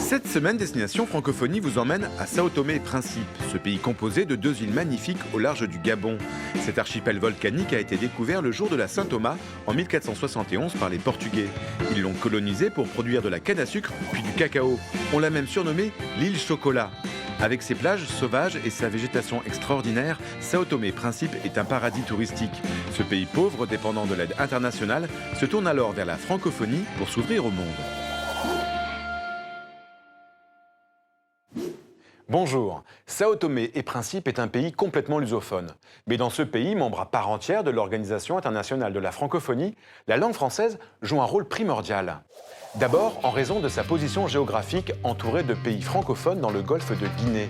Cette semaine, Destination Francophonie vous emmène à Sao Tomé et Principe, ce pays composé de 2 îles magnifiques au large du Gabon. Cet archipel volcanique a été découvert le jour de la Saint-Thomas en 1471 par les Portugais. Ils l'ont colonisé pour produire de la canne à sucre puis du cacao. On l'a même surnommé l'île Chocolat. Avec ses plages sauvages et sa végétation extraordinaire, Sao Tomé et Principe est un paradis touristique. Ce pays pauvre, dépendant de l'aide internationale, se tourne alors vers la francophonie pour s'ouvrir au monde. Bonjour, Sao Tomé et Principe est un pays complètement lusophone. Mais dans ce pays, membre à part entière de l'Organisation internationale de la francophonie, la langue française joue un rôle primordial. D'abord en raison de sa position géographique entourée de pays francophones dans le golfe de Guinée.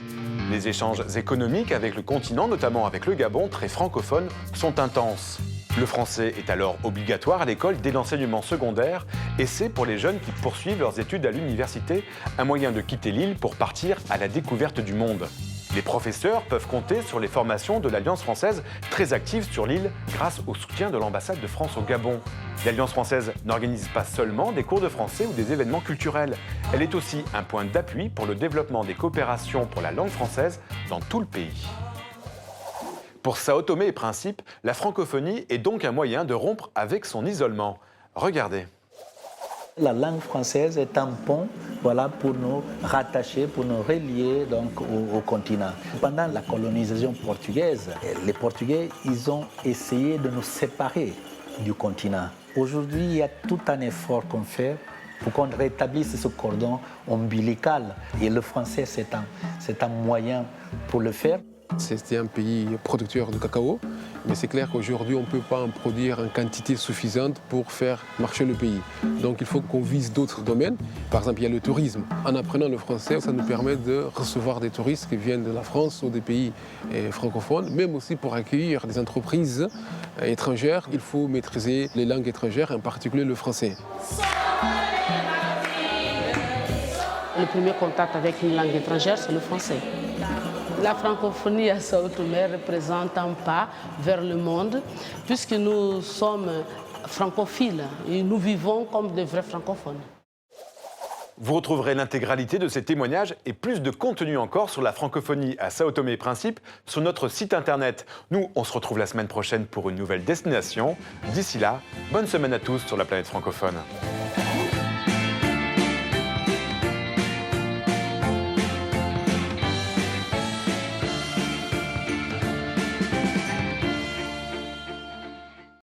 Les échanges économiques avec le continent, notamment avec le Gabon, très francophone, sont intenses. Le français est alors obligatoire à l'école dès l'enseignement secondaire et c'est pour les jeunes qui poursuivent leurs études à l'université un moyen de quitter l'île pour partir à la découverte du monde. Les professeurs peuvent compter sur les formations de l'Alliance française très active sur l'île grâce au soutien de l'ambassade de France au Gabon. L'Alliance française n'organise pas seulement des cours de français ou des événements culturels. Elle est aussi un point d'appui pour le développement des coopérations pour la langue française dans tout le pays. Pour Sao Tomé et Principe, la francophonie est donc un moyen de rompre avec son isolement. Regardez. La langue française est un pont pour nous rattacher, pour nous relier donc, au continent. Pendant la colonisation portugaise, les Portugais ils ont essayé de nous séparer du continent. Aujourd'hui, il y a tout un effort qu'on fait pour qu'on rétablisse ce cordon ombilical. Et le français, c'est un moyen pour le faire. C'était un pays producteur de cacao, mais c'est clair qu'aujourd'hui, on ne peut pas en produire en quantité suffisante pour faire marcher le pays. Donc il faut qu'on vise d'autres domaines. Par exemple, il y a le tourisme. En apprenant le français, ça nous permet de recevoir des touristes qui viennent de la France ou des pays francophones, même aussi pour accueillir des entreprises étrangères. Il faut maîtriser les langues étrangères, en particulier le français. Le premier contact avec une langue étrangère, c'est le français. La francophonie à Sao Tomé représente un pas vers le monde, puisque nous sommes francophiles et nous vivons comme de vrais francophones. Vous retrouverez l'intégralité de ces témoignages et plus de contenu encore sur la francophonie à Sao Tomé et Principe sur notre site internet. Nous, on se retrouve la semaine prochaine pour une nouvelle destination. D'ici là, bonne semaine à tous sur la planète francophone.